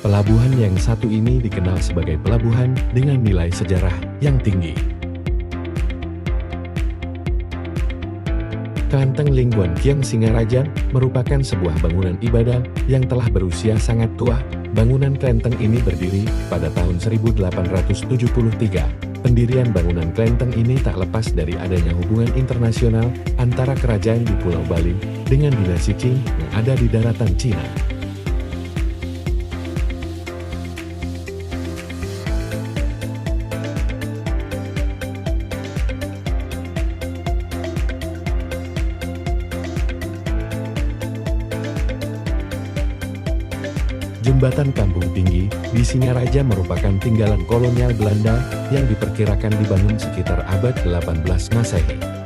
Pelabuhan yang satu ini dikenal sebagai pelabuhan dengan nilai sejarah yang tinggi. Kelenteng Lingguan Kiong Singaraja merupakan sebuah bangunan ibadah yang telah berusia sangat tua. Bangunan kelenteng ini berdiri pada tahun 1873. Pendirian bangunan kelenteng ini tak lepas dari adanya hubungan internasional antara kerajaan di Pulau Bali dengan dinasti Qing yang ada di daratan Cina. Jembatan Kampung Tinggi di Singaraja merupakan tinggalan kolonial Belanda yang diperkirakan dibangun sekitar abad 18 Masehi.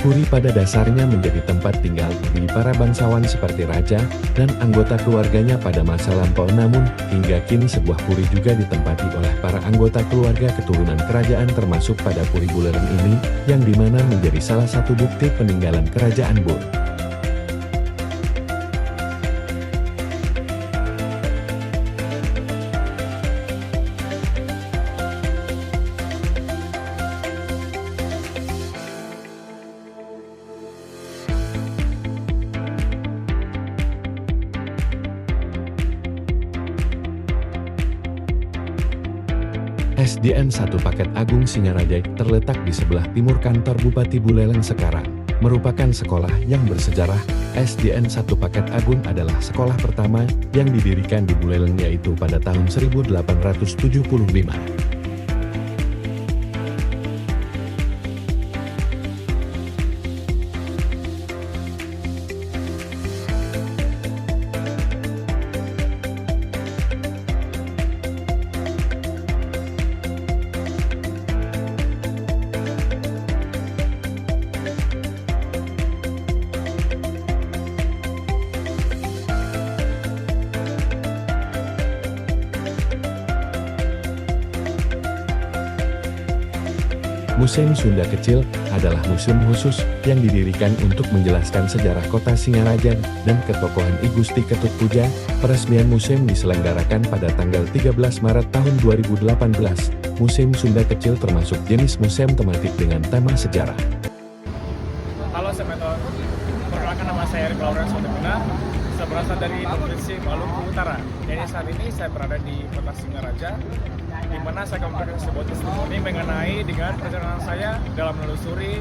Puri pada dasarnya menjadi tempat tinggal bagi para bangsawan seperti raja dan anggota keluarganya pada masa lampau, namun hingga kini sebuah puri juga ditempati oleh para anggota keluarga keturunan kerajaan termasuk pada Puri Buleleng ini, yang dimana menjadi salah satu bukti peninggalan kerajaan Bur. SDN 1 Paket Agung Singaraja terletak di sebelah timur kantor Bupati Buleleng sekarang. Merupakan sekolah yang bersejarah. SDN 1 Paket Agung adalah sekolah pertama yang didirikan di Buleleng yaitu pada tahun 1875. Museum Sunda Kecil adalah museum khusus yang didirikan untuk menjelaskan sejarah kota Singaraja dan ketokohan I Gusti Ketut Puja. Peresmian museum diselenggarakan pada tanggal 13 Maret tahun 2018. Museum Sunda Kecil termasuk jenis museum tematik dengan tema sejarah. Halo, perkenalkan nama saya Erik Lawrence Sodeguna. Saya berasal dari Provinsi Maluku Utara. Jadi saat ini saya berada di kota Singaraja, di mana saya akan memberikan sebuah testimoni mengenai dengan perjalanan saya dalam menelusuri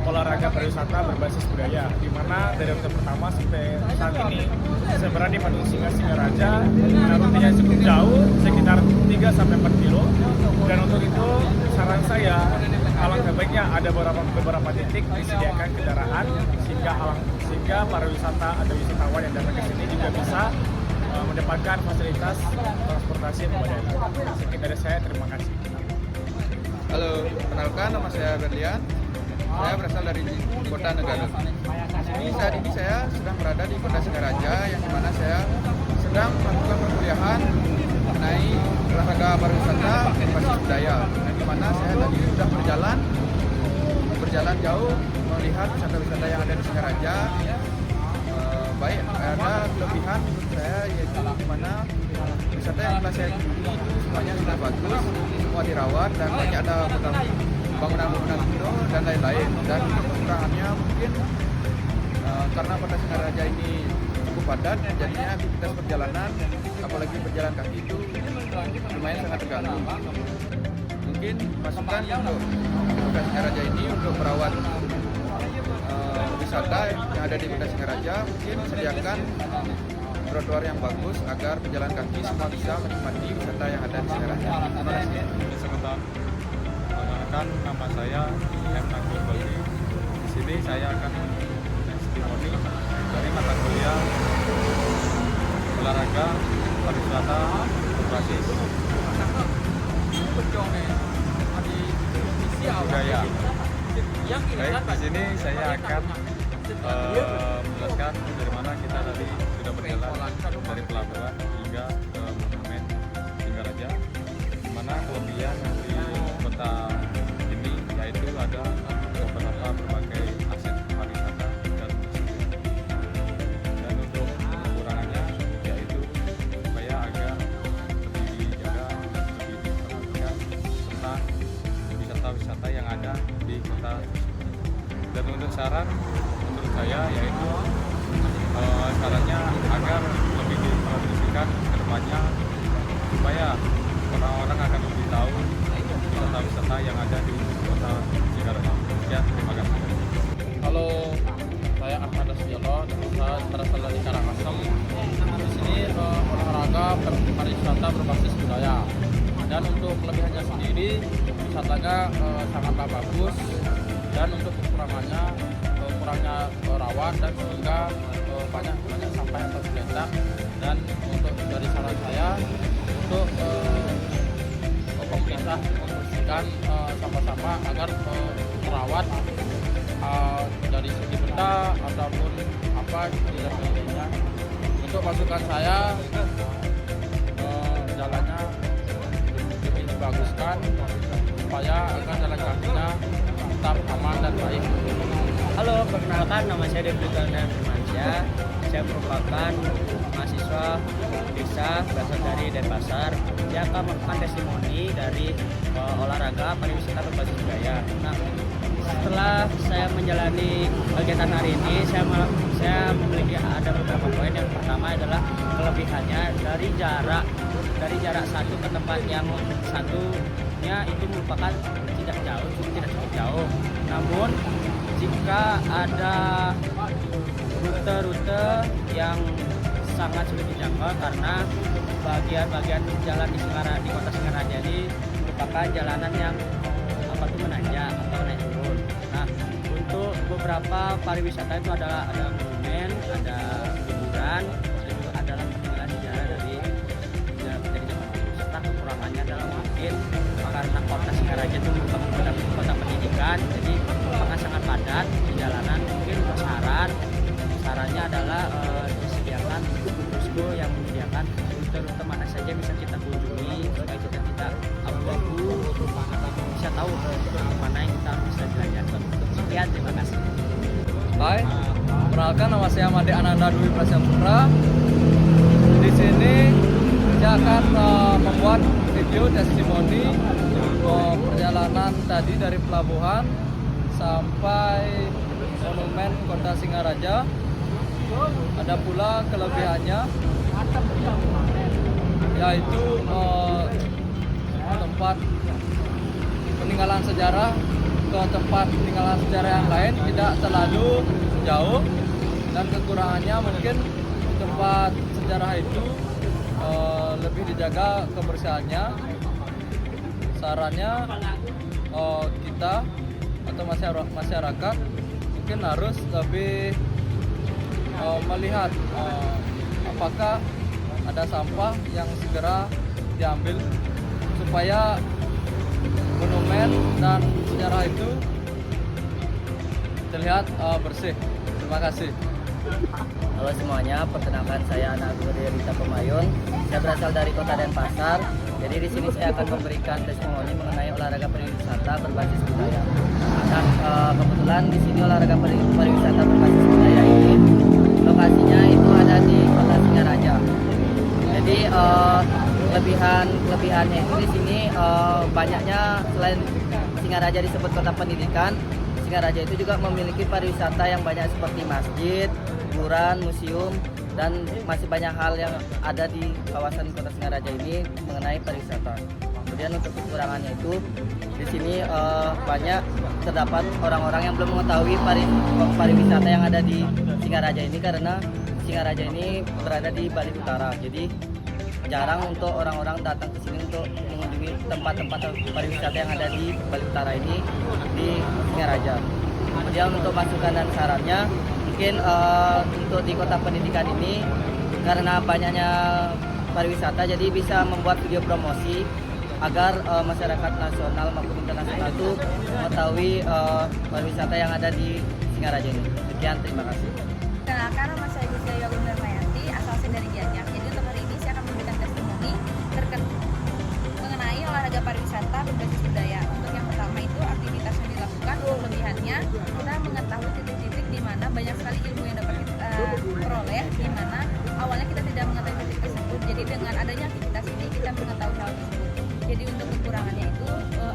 olahraga pariwisata berbasis budaya, di mana dari rute pertama sampai saat ini saya berada di Padang Singaraja. Rutenya cukup jauh, sekitar 3-4 kilo, dan untuk itu saran saya alangkah baiknya ada beberapa titik disediakan kendaraan sehingga para wisata atau wisatawan yang datang ke sini juga bisa mendapatkan fasilitas transportasi yang memadai. Sekian dari saya, terima kasih. Halo, kenalkan nama saya Berlian. Saya berasal dari Kota Negara. Saat ini saya sedang berada di Kota Singaraja, yang dimana saya sedang melakukan perkuliahan mengenai olahraga pariwisata berbasis budaya. Yang dimana saya tadi sudah berjalan jauh melihat wisata-wisata yang ada di Singaraja. Baik, ada kelebihan menurut saya, yaitu di mana wisata yang telah saya kunjungi itu semuanya sudah bagus, semua dirawat dan banyak ada bangunan-bangunan kuno dan lain-lain. Dan untuk kekurangannya mungkin karena Kota Singaraja ini cukup padat, jadinya aktivitas perjalanan, apalagi berjalan kaki itu lumayan sangat terganggu. Mungkin masukan untuk Kota Singaraja ini untuk merawat wisata yang ada di Kota Singaraja, mungkin sediakan trotoar yang bagus agar pejalan kaki semua bisa menikmati wisata yang ada di Singaraja. Terima kasih. Perkenalkan, nama saya M. Nagul Baldi. Di sini saya akan testimoni dari mata kuliah olahraga pariwisata berbasis budaya. Baik, di sini saya akan menjelaskan dari mana kita tadi sudah berjalan dari pelabuhan hingga ke Monumen Singaraja, di mana kelebihan di kota ini yaitu ada beberapa berbagai aset pariwisata dan untuk kekurangannya yaitu supaya agar lebih dijaga, lebih diperhatikan tentang wisata-wisata yang ada di kota. Dan untuk saran menurut saya yaitu sarannya agar lebih dipromosikan ke depannya supaya orang-orang akan lebih tahu wisata-wisata yang ada di kota Singaraja. Ya, terima kasih. Halo, saya Ahmad Asbiolo, saya berasal dari Karangasem. Di sini olahraga pariwisata berbasis budaya. Dan untuk kelebihannya sendiri, wisatanya sangatlah bagus. Dan untuk kekurangannya, kurangnya rawat dan sehingga banyak sampah yang tergeletak. Dan untuk dari saran saya untuk pemerintah membersihkan sampah-sampah agar merawat dari segi benda ataupun apa tidak sebagainya. Untuk masukan saya jalannya lebih dibaguskan supaya agar jalan kakinya tetap aman dan baik. Halo, perkenalkan nama saya Devi Firmansyah. Saya merupakan mahasiswa desa berasal dari Denpasar. Saya akan melakukan testimoni dari olahraga pariwisata berbasis budaya. Nah, setelah saya menjalani kegiatan hari ini, saya memiliki ada beberapa poin. Yang pertama adalah kelebihannya dari jarak satu ke tempat yang satunya itu merupakan tidak cukup jauh. Namun jika ada rute-rute yang sangat sulit dijangkau karena bagian-bagian jalan di kota Singaraja ini merupakan jalanan yang menanjak atau naik turun. Nah, untuk beberapa pariwisata itu ada monumen, ada hiburan, dan juga ada peninggalan sejarah dari zaman dulu. Serta kekurangannya adalah mungkin karena kota Singaraja itu merupakan kota pendidikan, jadi memang sangat padat di jalanan. Mungkin sarannya adalah disediakan posko yang menyediakan rute-rute mana saja bisa kita kunjungi supaya kita tidak abu-abu, bisa tahu mana yang kita bisa jelajah. Sekian, terima kasih. Hai, perkenalkan nama saya Made Ananda Dwi Prasaputra. Di sini saya akan membuat video testimoni perjalanan tadi dari pelabuhan sampai Monumen Kota Singaraja. Ada pula kelebihannya yaitu tempat peninggalan sejarah ke tempat peninggalan sejarah yang lain tidak terlalu jauh, dan kekurangannya mungkin tempat sejarah itu lebih dijaga kebersihannya. Sarannya kita atau masyarakat mungkin harus lebih melihat apakah ada sampah yang segera diambil supaya monumen dan sejarah itu terlihat bersih. Terima kasih. Halo semuanya, perkenalkan saya Naguri Rita Pemayun. Saya berasal dari Kota Denpasar. Jadi di sini saya akan memberikan testimoni mengenai olahraga pariwisata berbasis budaya. Dan kebetulan di sini olahraga pariwisata berbasis budaya ini lokasinya itu ada di Kota Singaraja. Jadi kelebihannya itu di sini banyaknya, selain Singaraja disebut kota pendidikan, Singaraja itu juga memiliki pariwisata yang banyak seperti masjid, hiburan, museum, dan masih banyak hal yang ada di kawasan Kota Singaraja ini mengenai pariwisata. Kemudian untuk kekurangannya itu di sini banyak terdapat orang-orang yang belum mengetahui pariwisata yang ada di Singaraja ini, karena Singaraja ini berada di Bali Utara. Jadi jarang untuk orang-orang datang ke sini untuk mengunjungi tempat-tempat pariwisata yang ada di Bali Utara ini di Singaraja. Kemudian untuk masukan dan sarannya, mungkin untuk di kota pendidikan ini karena banyaknya pariwisata, jadi bisa membuat video promosi agar masyarakat nasional maupun internasional itu mengetahui pariwisata yang ada di Singaraja ini. Sekian, terima kasih. Kenalkan, nama saya Gisela Gundarmayanti, asal dari Gianyar. Jadi untuk hari ini saya akan memberikan testimoni mengenai olahraga pariwisata berbasis budaya. Untuk yang pertama itu aktivitas yang dilakukan, kelebihannya kita mengetahui titik-titik di mana banyak sekali ilmu yang dapat kita peroleh, di mana awalnya kita tidak mengetahui titik tersebut. Jadi dengan adanya aktivitas ini kita mengetahui hal tersebut. Jadi untuk kekurangannya itu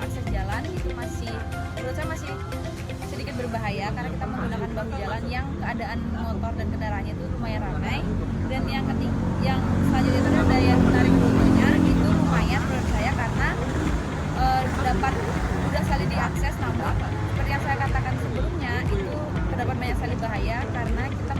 akses jalan itu menurut saya masih sedikit berbahaya karena kita menggunakan bahu jalan yang keadaan motor dan kendaraannya itu lumayan ramai. Dan yang selanjutnya itu ada daya tarik fotonya itu lumayan menurut saya karena dapat mudah sekali diakses, namun seperti yang saya katakan sebelumnya itu terdapat banyak sekali bahaya karena kita